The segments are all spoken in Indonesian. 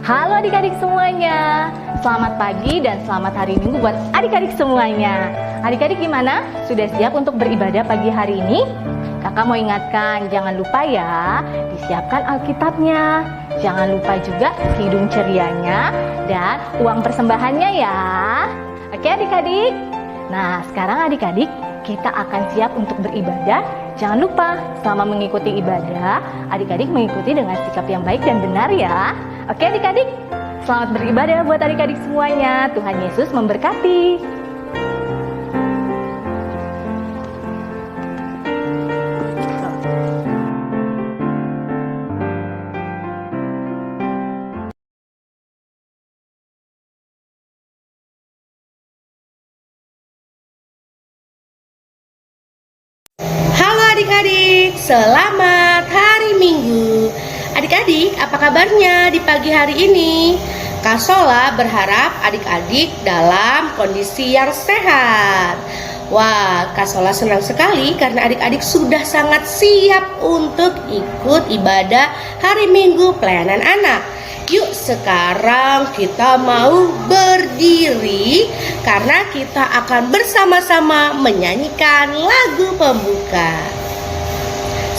Halo adik-adik semuanya, selamat pagi dan selamat hari Minggu buat adik-adik semuanya. Adik-adik gimana? Sudah siap untuk beribadah pagi hari ini? Kakak mau ingatkan, jangan lupa ya, disiapkan Alkitabnya. Jangan lupa juga hidung cerianya dan uang persembahannya ya. Oke adik-adik? Nah sekarang adik-adik, kita akan siap untuk beribadah. Jangan lupa, selama mengikuti ibadah, adik-adik mengikuti dengan sikap yang baik dan benar ya. Oke adik-adik, selamat beribadah buat adik-adik semuanya. Tuhan Yesus memberkati. Halo adik-adik, selamat hari Minggu. Adik-adik, apa kabarnya di pagi hari ini? Kak Sola berharap adik-adik dalam kondisi yang sehat. Wah, Kak Sola senang sekali karena adik-adik sudah sangat siap untuk ikut ibadah hari Minggu pelayanan anak. Yuk sekarang kita mau berdiri karena kita akan bersama-sama menyanyikan lagu pembuka.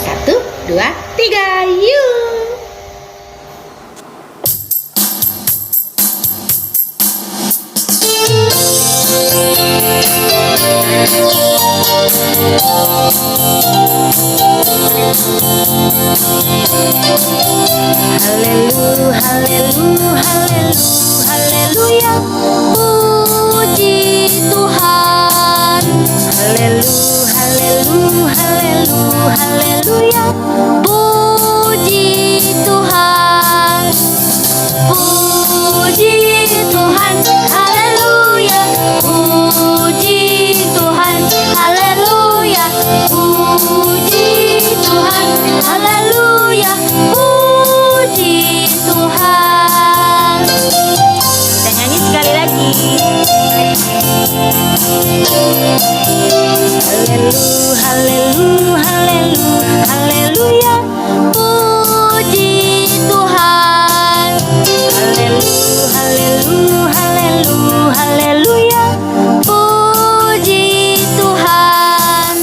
1, 2, 3, yuk! Haleluya, haleluya, haleluya, puji Tuhan. Haleluya, haleluya, haleluya, puji Tuhan. Puji Tuhan, haleluya, puji Tuhan, haleluya, puji Tuhan, haleluya, puji Tuhan. Kita nyanyi sekali lagi. Haleluya, haleluya, haleluya, puji Tuhan. Haleluya, haleluya, haleluya, puji Tuhan.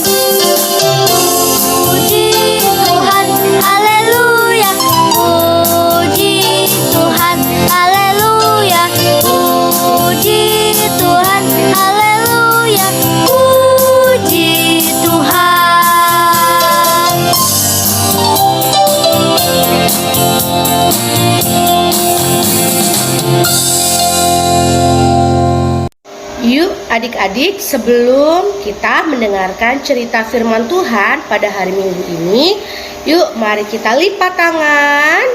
Puji Tuhan, haleluya, puji Tuhan, haleluya, puji Tuhan, haleluya, puji Tuhan. Yuk adik-adik, sebelum kita mendengarkan cerita firman Tuhan pada hari Minggu ini, yuk mari kita lipat tangan,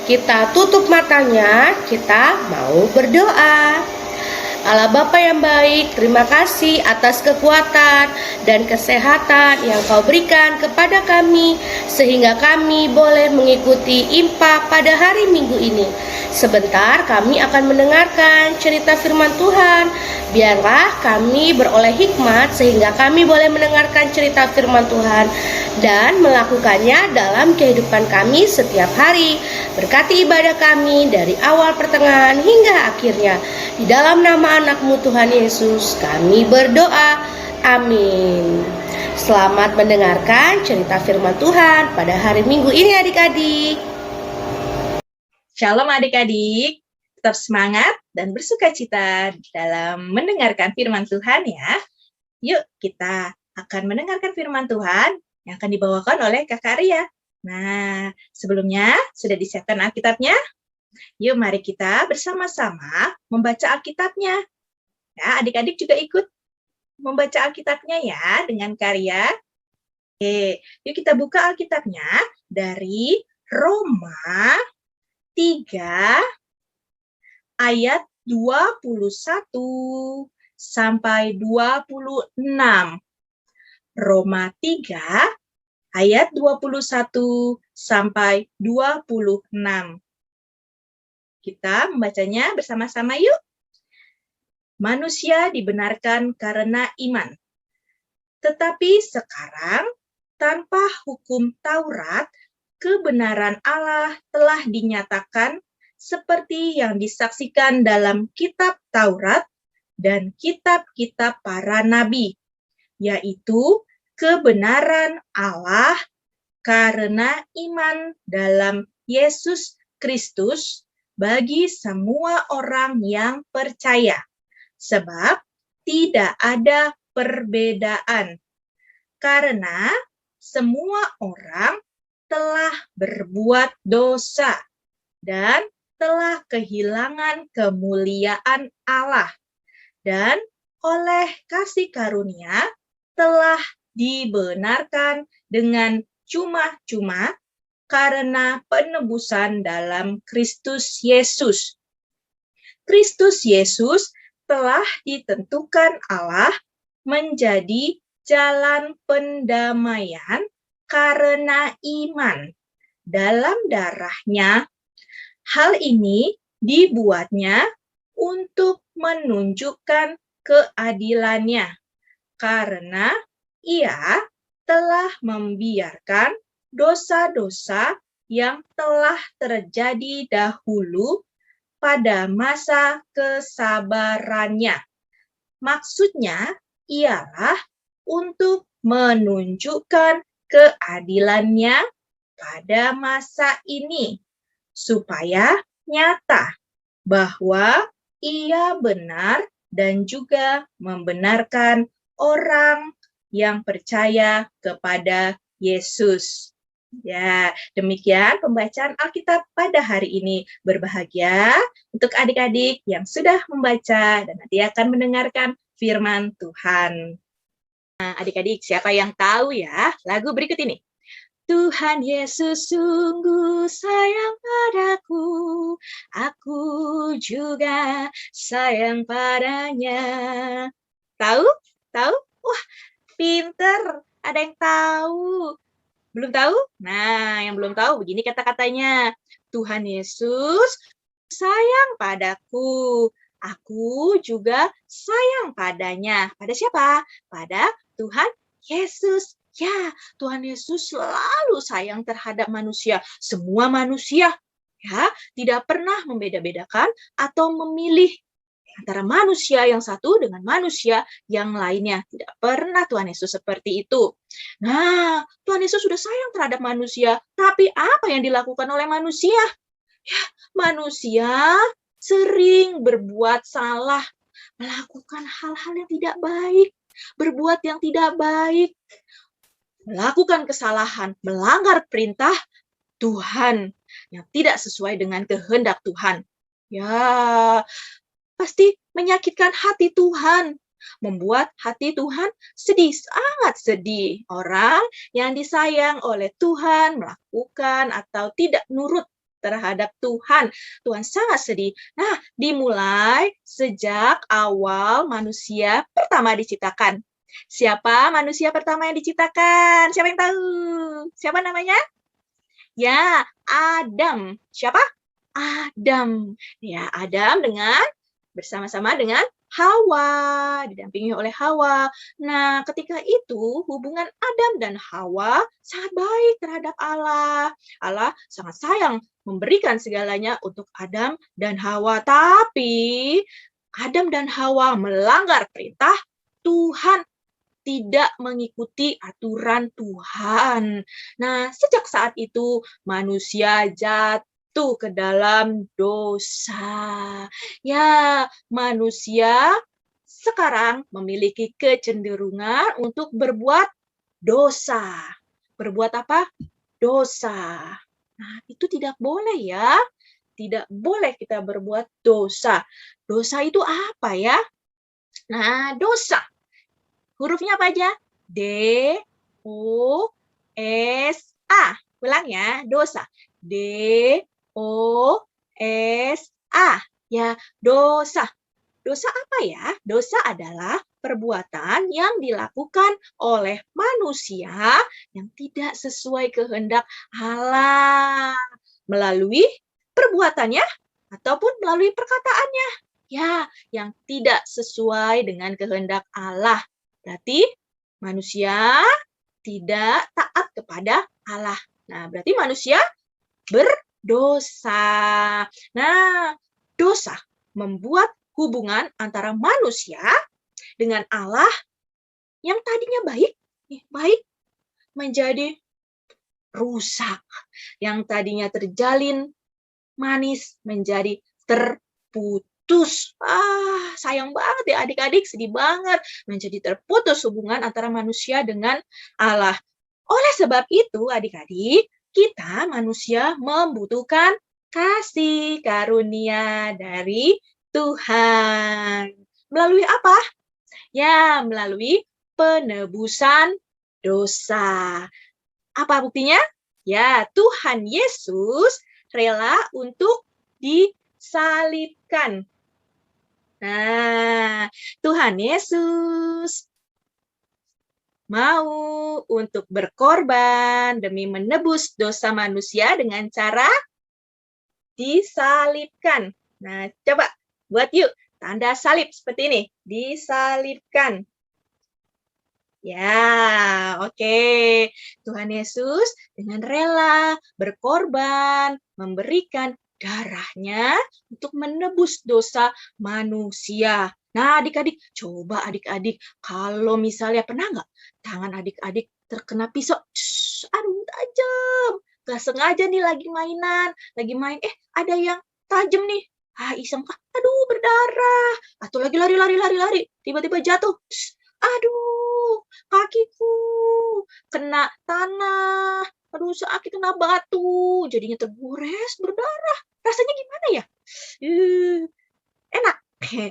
kita tutup matanya, kita mau berdoa. Allah Bapa yang baik, terima kasih atas kekuatan dan kesehatan yang Kau berikan kepada kami, sehingga kami boleh mengikuti impak pada hari Minggu ini. Sebentar kami akan mendengarkan cerita firman Tuhan. Biarlah kami beroleh hikmat sehingga kami boleh mendengarkan cerita firman Tuhan dan melakukannya dalam kehidupan kami setiap hari. Berkati ibadah kami dari awal, pertengahan, hingga akhirnya. Di dalam nama anak-Mu Tuhan Yesus kami berdoa. Amin. Selamat mendengarkan cerita firman Tuhan pada hari Minggu ini adik-adik. Shalom adik-adik, tetap semangat dan bersukacita dalam mendengarkan firman Tuhan ya. Yuk kita akan mendengarkan firman Tuhan yang akan dibawakan oleh Kakak Ria. Nah, sebelumnya sudah disiapkan Alkitabnya? Yuk mari kita bersama-sama membaca Alkitabnya. Ya, adik-adik juga ikut membaca Alkitabnya ya dengan karya. Oke, yuk kita buka Alkitabnya dari Roma 3 ayat 21 sampai 26. Roma 3 ayat 21 sampai 26. Kita membacanya bersama-sama yuk. Manusia dibenarkan karena iman. Tetapi sekarang tanpa hukum Taurat, kebenaran Allah telah dinyatakan seperti yang disaksikan dalam kitab Taurat dan kitab-kitab para nabi, yaitu kebenaran Allah karena iman dalam Yesus Kristus bagi semua orang yang percaya, sebab tidak ada perbedaan, karena semua orang telah berbuat dosa dan telah kehilangan kemuliaan Allah, dan oleh kasih karunia telah dibenarkan dengan cuma-cuma karena penebusan dalam Kristus Yesus. Kristus Yesus telah ditentukan Allah menjadi jalan pendamaian karena iman dalam darah-Nya. Hal ini dibuatnya untuk menunjukkan keadilan-Nya, karena Ia telah membiarkan dosa-dosa yang telah terjadi dahulu pada masa kesabarannya. Maksudnya ialah untuk menunjukkan keadilan-Nya pada masa ini, supaya nyata bahwa Ia benar dan juga membenarkan orang yang percaya kepada Yesus. Ya, demikian pembacaan Alkitab pada hari ini. Berbahagia untuk adik-adik yang sudah membaca dan nanti akan mendengarkan firman Tuhan. Nah, adik-adik, siapa yang tahu ya lagu berikut ini? Tuhan Yesus sungguh sayang padaku, aku juga sayang padanya. Tahu? Tahu? Wah, pinter. Ada yang tahu. Belum tahu? Nah, yang belum tahu begini kata-katanya. Tuhan Yesus sayang padaku. Aku juga sayang padanya. Pada siapa? Pada Tuhan Yesus. Ya, Tuhan Yesus selalu sayang terhadap manusia. Semua manusia, ya, tidak pernah membeda-bedakan atau memilih antara manusia yang satu dengan manusia yang lainnya. Tidak pernah Tuhan Yesus seperti itu. Nah, Tuhan Yesus sudah sayang terhadap manusia, tapi apa yang dilakukan oleh manusia? Ya, manusia sering berbuat salah, melakukan hal-hal yang tidak baik, berbuat yang tidak baik, melakukan kesalahan, melanggar perintah Tuhan yang tidak sesuai dengan kehendak Tuhan. Ya, pasti menyakitkan hati Tuhan, membuat hati Tuhan sedih, sangat sedih. Orang yang disayang oleh Tuhan melakukan atau tidak nurut terhadap Tuhan. Tuhan sangat sedih. Nah, dimulai sejak awal manusia pertama diciptakan. Siapa manusia pertama yang diciptakan? Siapa yang tahu? Siapa namanya? Ya, Adam. Siapa? Adam. Ya, Adam bersama-sama dengan Hawa, didampingi oleh Hawa. Nah, ketika itu hubungan Adam dan Hawa sangat baik terhadap Allah. Allah sangat sayang memberikan segalanya untuk Adam dan Hawa. Tapi Adam dan Hawa melanggar perintah Tuhan, tidak mengikuti aturan Tuhan. Nah, sejak saat itu manusia jatuh ke dalam dosa. Ya, manusia sekarang memiliki kecenderungan untuk berbuat dosa. Berbuat apa? Dosa. Nah, itu tidak boleh ya. Tidak boleh kita berbuat dosa. Dosa itu apa ya? Nah, dosa. Hurufnya apa aja? D, O, S, A. Ulang ya, dosa. D, O, S, A. Ya, dosa. Dosa apa ya? Dosa adalah perbuatan yang dilakukan oleh manusia yang tidak sesuai kehendak Allah. Melalui perbuatannya ataupun melalui perkataannya. Ya, yang tidak sesuai dengan kehendak Allah. Berarti manusia tidak taat kepada Allah. Nah, berarti manusia dosa. Nah, dosa membuat hubungan antara manusia dengan Allah yang tadinya baik menjadi rusak. Yang tadinya terjalin manis menjadi terputus. Sayang banget ya adik-adik, sedih banget menjadi terputus hubungan antara manusia dengan Allah. Oleh sebab itu adik-adik, kita manusia membutuhkan kasih karunia dari Tuhan. Melalui apa? Ya, melalui penebusan dosa. Apa buktinya? Ya, Tuhan Yesus rela untuk disalibkan. Nah, Tuhan Yesus mau untuk berkorban demi menebus dosa manusia dengan cara disalibkan. Nah, coba buat yuk tanda salib seperti ini. Disalibkan. Ya, oke. Tuhan Yesus dengan rela berkorban, memberikan darahnya untuk menebus dosa manusia. Nah, adik-adik, coba adik-adik, kalau misalnya pernah nggak tangan adik-adik terkena pisau, aduh tajam, nggak sengaja nih lagi mainan, lagi main, ada yang tajam nih, iseng, aduh berdarah, atau lagi lari, tiba-tiba jatuh, aduh, kakiku kena tanah, aduh sakit kena batu, jadinya tergores, berdarah. Rasanya gimana ya? Enak?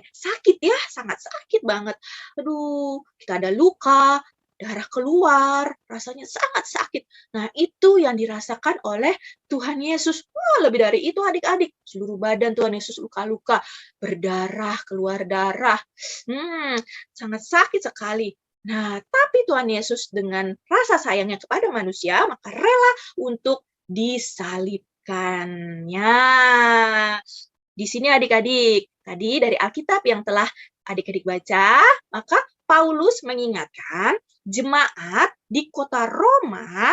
Sakit ya, sangat sakit banget. Aduh, kita ada luka, darah keluar, rasanya sangat sakit. Nah, itu yang dirasakan oleh Tuhan Yesus. Wah, lebih dari itu adik-adik. Seluruh badan Tuhan Yesus luka-luka, berdarah, keluar darah. Sangat sakit sekali. Nah, tapi Tuhan Yesus dengan rasa sayangnya kepada manusia, maka rela untuk disalibkannya. Di sini adik-adik, tadi dari Alkitab yang telah adik-adik baca, maka Paulus mengingatkan jemaat di kota Roma,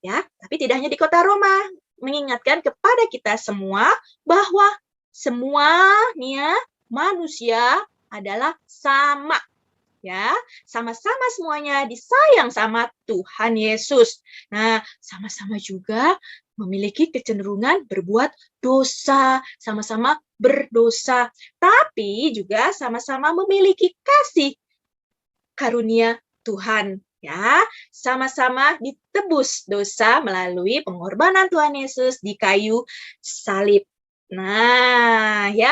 ya, tapi tidak hanya di kota Roma, mengingatkan kepada kita semua bahwa semuanya manusia adalah sama. Ya, sama-sama semuanya disayang sama Tuhan Yesus. Nah, sama-sama juga memiliki kecenderungan berbuat dosa, sama-sama berdosa, tapi juga sama-sama memiliki kasih karunia Tuhan, ya. Sama-sama ditebus dosa melalui pengorbanan Tuhan Yesus di kayu salib. Nah, ya.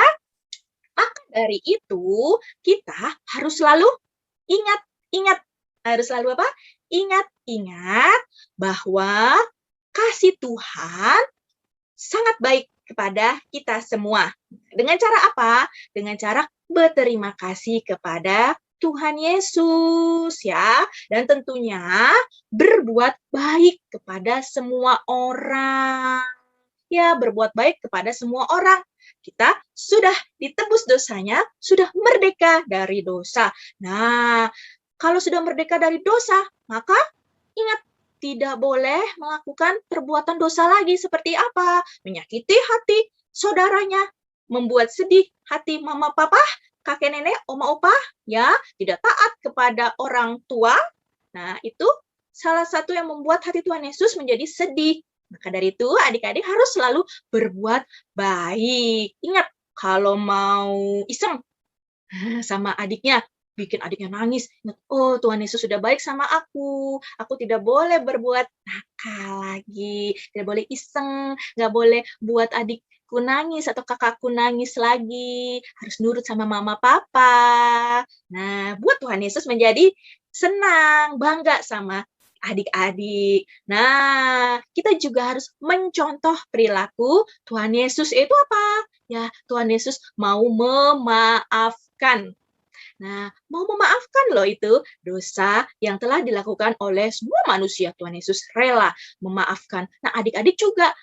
Maka dari itu, kita harus selalu ingat, harus selalu apa? Ingat bahwa kasih Tuhan sangat baik kepada kita semua. Dengan cara apa? Dengan cara berterima kasih kepada Tuhan Yesus, ya. Dan tentunya berbuat baik kepada semua orang. Ya, berbuat baik kepada semua orang. Kita sudah ditebus dosanya, sudah merdeka dari dosa. Nah, kalau sudah merdeka dari dosa, maka ingat, tidak boleh melakukan perbuatan dosa lagi. Seperti apa? Menyakiti hati saudaranya, membuat sedih hati mama papa, kakek nenek, oma opa, ya, tidak taat kepada orang tua. Nah, itu salah satu yang membuat hati Tuhan Yesus menjadi sedih. Maka dari itu, adik-adik harus selalu berbuat baik. Ingat, kalau mau iseng sama adiknya, bikin adiknya nangis, ingat, oh Tuhan Yesus sudah baik sama aku tidak boleh berbuat nakal lagi, tidak boleh iseng, nggak boleh buat adikku nangis atau kakakku nangis lagi, harus nurut sama mama papa. Nah, buat Tuhan Yesus menjadi senang, bangga sama adik-adik. Nah, kita juga harus mencontoh perilaku Tuhan Yesus. Itu apa? Ya, Tuhan Yesus mau memaafkan. Nah, mau memaafkan loh itu dosa yang telah dilakukan oleh semua manusia. Tuhan Yesus rela memaafkan. Nah, adik-adik juga.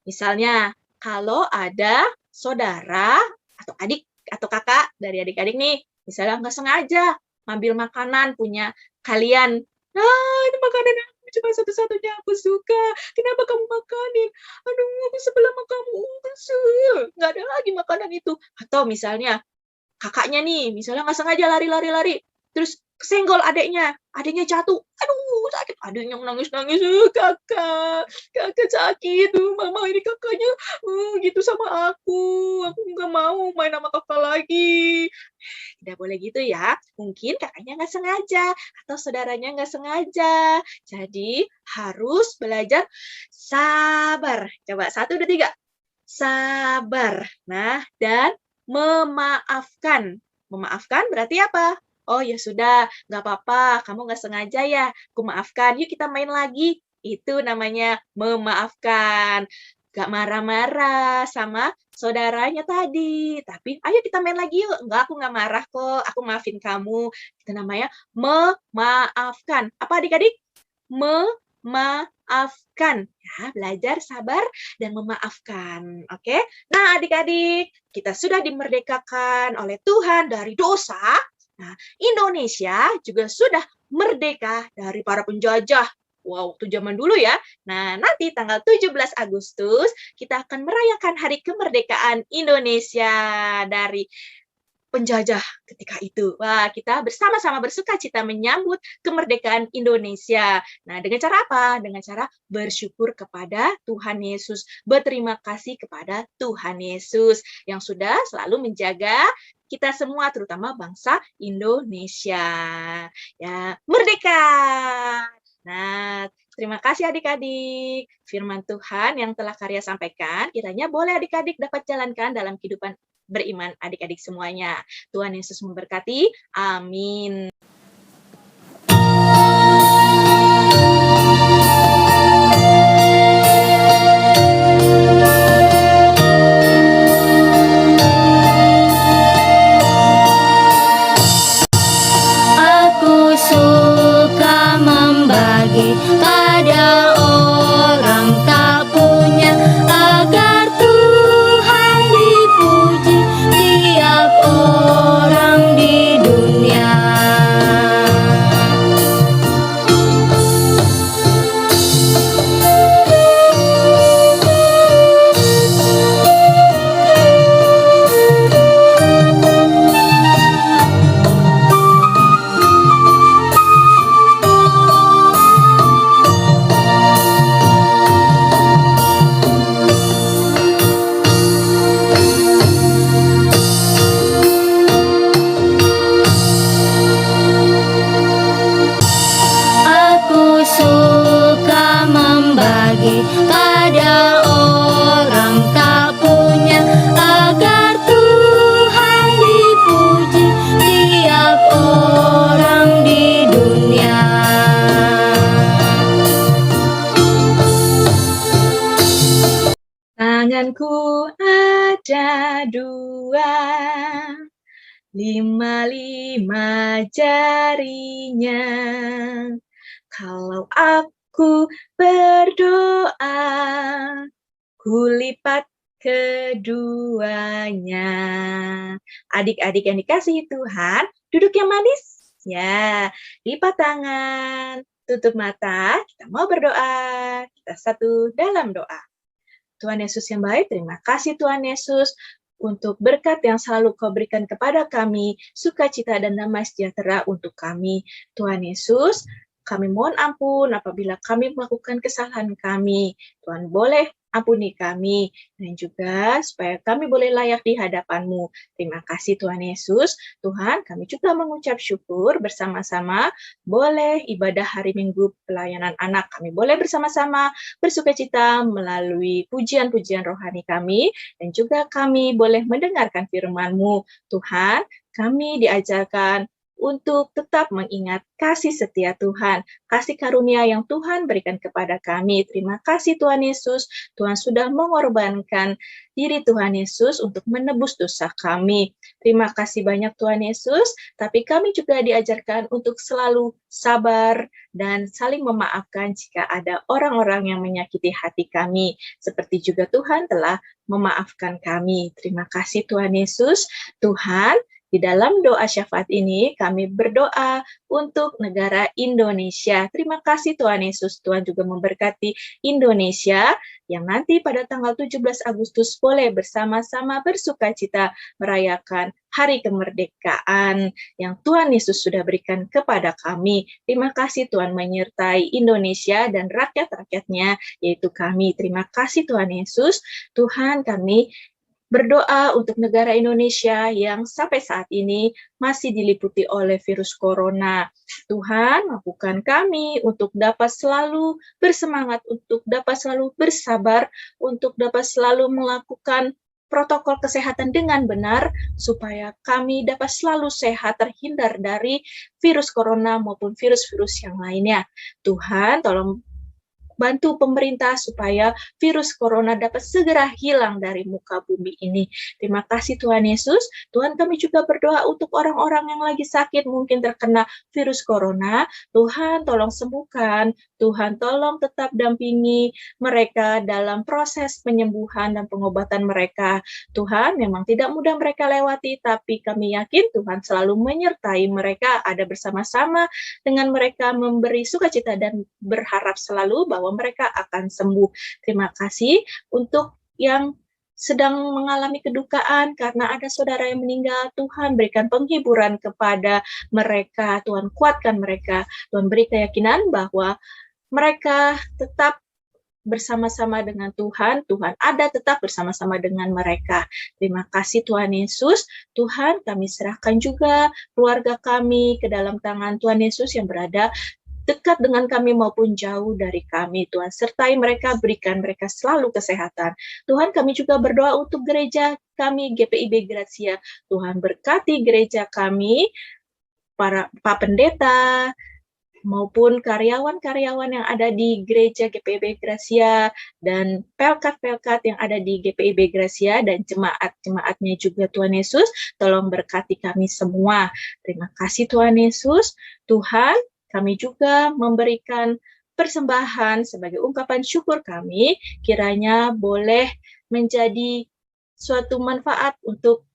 Misalnya, kalau ada saudara atau adik atau kakak dari adik-adik nih, misalnya nggak sengaja ngambil makanan punya kalian. Nah, ini makanan cuma satu-satunya aku suka. Kenapa kamu makanin? Aduh, aku sebel sama kamu, kesel. Nggak ada lagi makanan itu. Atau misalnya kakaknya nih, misalnya nggak sengaja lari, terus kesenggol adiknya jatuh. Aduh, sakit. Adiknya nangis-nangis, kakak sakit. Mama ini kakaknya gitu sama aku nggak mau main sama kakak lagi. Tidak boleh gitu ya. Mungkin kakaknya nggak sengaja atau saudaranya nggak sengaja. Jadi harus belajar sabar. Coba 1, 2, 3. Sabar. Nah, dan memaafkan. Memaafkan berarti apa? Oh ya sudah, nggak apa-apa. Kamu nggak sengaja ya. Aku maafkan. Yuk kita main lagi. Itu namanya memaafkan. Nggak marah-marah sama saudaranya tadi. Tapi ayo kita main lagi yuk. Enggak, aku nggak marah kok. Aku maafin kamu. Itu namanya memaafkan. Apa adik-adik? Memaafkan. Ya, belajar sabar dan memaafkan. Oke? Nah, adik-adik, kita sudah dimerdekakan oleh Tuhan dari dosa. Nah, Indonesia juga sudah merdeka dari para penjajah. Wow, waktu zaman dulu ya. Nah, nanti tanggal 17 Agustus kita akan merayakan Hari Kemerdekaan Indonesia dari penjajah ketika itu. Wah, kita bersama-sama bersukacita menyambut kemerdekaan Indonesia. Nah, dengan cara apa? Dengan cara bersyukur kepada Tuhan Yesus. Berterima kasih kepada Tuhan Yesus yang sudah selalu menjaga kita semua, terutama bangsa Indonesia. Ya, merdeka! Nah, terima kasih adik-adik. Firman Tuhan yang telah Karya sampaikan, kiranya boleh adik-adik dapat jalankan dalam kehidupan beriman adik-adik semuanya. Tuhan Yesus memberkati. Amin. Aku suka membagi pada orang tak punya, agar Tuhan dipuji tiap orang di dunia. Aku suka membagi pada orang tak punya, agar Tuhan dipuji tiap orang di dunia. Tanganku ada 2, 5 jarinya. Kalau aku berdoa, ku lipat keduanya. Adik-adik yang dikasihi Tuhan, duduk yang manis. Ya, lipat tangan, tutup mata, kita mau berdoa. Kita satu dalam doa. Tuhan Yesus yang baik, terima kasih Tuhan Yesus untuk berkat yang selalu Kau berikan kepada kami, sukacita dan damai sejahtera untuk kami. Tuhan Yesus, kami mohon ampun apabila kami melakukan kesalahan kami. Tuhan boleh ampuni kami, dan juga supaya kami boleh layak di hadapan-Mu. Terima kasih Tuhan Yesus. Tuhan, kami juga mengucap syukur bersama-sama boleh ibadah hari Minggu pelayanan anak. Kami boleh bersama-sama bersukacita melalui pujian-pujian rohani kami, dan juga kami boleh mendengarkan firman-Mu. Tuhan, kami diajarkan untuk tetap mengingat kasih setia Tuhan, kasih karunia yang Tuhan berikan kepada kami. Terima kasih Tuhan Yesus, Tuhan sudah mengorbankan diri Tuhan Yesus untuk menebus dosa kami. Terima kasih banyak Tuhan Yesus, tapi kami juga diajarkan untuk selalu sabar dan saling memaafkan jika ada orang-orang yang menyakiti hati kami, seperti juga Tuhan telah memaafkan kami. Terima kasih Tuhan Yesus. Tuhan, Di dalam doa syafaat ini kami berdoa untuk negara Indonesia. Terima kasih Tuhan Yesus, Tuhan juga memberkati Indonesia yang nanti pada tanggal 17 Agustus boleh bersama-sama bersukacita merayakan hari kemerdekaan yang Tuhan Yesus sudah berikan kepada kami. Terima kasih Tuhan menyertai Indonesia dan rakyat-rakyatnya, yaitu kami. Terima kasih Tuhan Yesus. Tuhan, kami berdoa untuk negara Indonesia yang sampai saat ini masih diliputi oleh virus corona. Tuhan, mampukan kami untuk dapat selalu bersemangat, untuk dapat selalu bersabar, untuk dapat selalu melakukan protokol kesehatan dengan benar, supaya kami dapat selalu sehat, terhindar dari virus corona maupun virus-virus yang lainnya. Tuhan, tolong bantu pemerintah supaya virus corona dapat segera hilang dari muka bumi ini. Terima kasih Tuhan Yesus. Tuhan, kami juga berdoa untuk orang-orang yang lagi sakit, mungkin terkena virus corona. Tuhan, tolong sembuhkan. Tuhan, tolong tetap dampingi mereka dalam proses penyembuhan dan pengobatan mereka. Tuhan, memang tidak mudah mereka lewati, tapi kami yakin Tuhan selalu menyertai mereka, ada bersama-sama dengan mereka, memberi sukacita dan berharap selalu bahwa mereka akan sembuh. Terima kasih untuk yang sedang mengalami kedukaan karena ada saudara yang meninggal. Tuhan, berikan penghiburan kepada mereka. Tuhan, kuatkan mereka. Tuhan, beri keyakinan bahwa mereka tetap bersama-sama dengan Tuhan. Tuhan ada tetap bersama-sama dengan mereka. Terima kasih Tuhan Yesus. Tuhan, kami serahkan juga keluarga kami ke dalam tangan Tuhan Yesus yang berada dekat dengan kami maupun jauh dari kami. Tuhan, sertai mereka, berikan mereka selalu kesehatan. Tuhan, kami juga berdoa untuk gereja kami, GPIB Gracia. Tuhan, berkati gereja kami, para Pak Pendeta, maupun karyawan-karyawan yang ada di gereja GPIB Gracia, dan pelkat-pelkat yang ada di GPIB Gracia, dan jemaat-jemaatnya juga Tuhan Yesus, tolong berkati kami semua. Terima kasih Tuhan Yesus. Tuhan, kami juga memberikan persembahan sebagai ungkapan syukur kami, kiranya boleh menjadi suatu manfaat untuk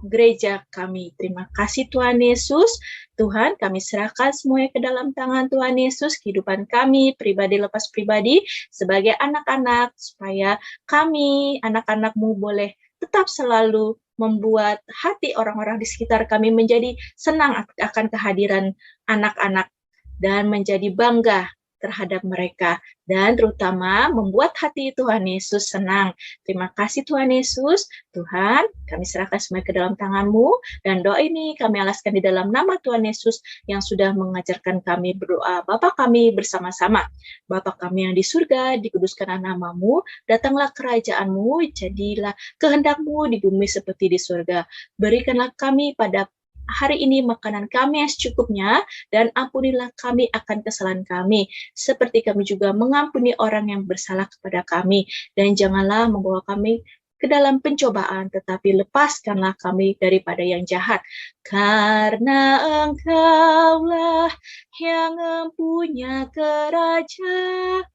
gereja kami. Terima kasih Tuhan Yesus. Tuhan, kami serahkan semuanya ke dalam tangan Tuhan Yesus, kehidupan kami, pribadi lepas pribadi, sebagai anak-anak, supaya kami, anak-anak-Mu, boleh tetap selalu membuat hati orang-orang di sekitar kami menjadi senang akan kehadiran anak-anak, dan menjadi bangga terhadap mereka, dan terutama membuat hati Tuhan Yesus senang. Terima kasih Tuhan Yesus. Tuhan, kami serahkan semua ke dalam tangan-Mu, dan doa ini kami alaskan di dalam nama Tuhan Yesus yang sudah mengajarkan kami berdoa. Bapa kami bersama-sama. Bapa kami yang di surga, dikuduskanlah nama-Mu, datanglah kerajaan-Mu, jadilah kehendak-Mu di bumi seperti di surga. Berikanlah kami pada hari ini makanan kami yang secukupnya, dan ampunilah kami akan kesalahan kami, seperti kami juga mengampuni orang yang bersalah kepada kami. Dan janganlah membawa kami ke dalam pencobaan, tetapi lepaskanlah kami daripada yang jahat. Karena Engkaulah yang mempunyai kerajaan,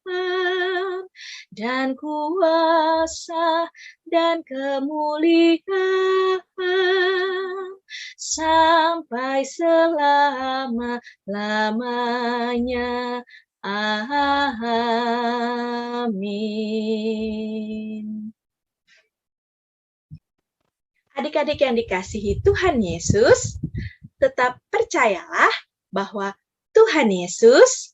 dan kuasa, dan kemuliaan, sampai selama-lamanya. Amin. Adik-adik yang dikasihi Tuhan Yesus, tetap percayalah bahwa Tuhan Yesus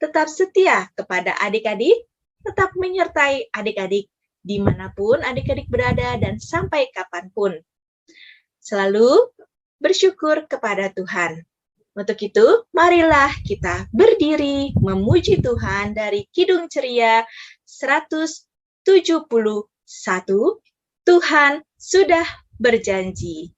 tetap setia kepada adik-adik, tetap menyertai adik-adik dimanapun adik-adik berada dan sampai kapanpun. Selalu bersyukur kepada Tuhan. Untuk itu, marilah kita berdiri memuji Tuhan dari Kidung Ceria 171. Tuhan sudah berjanji.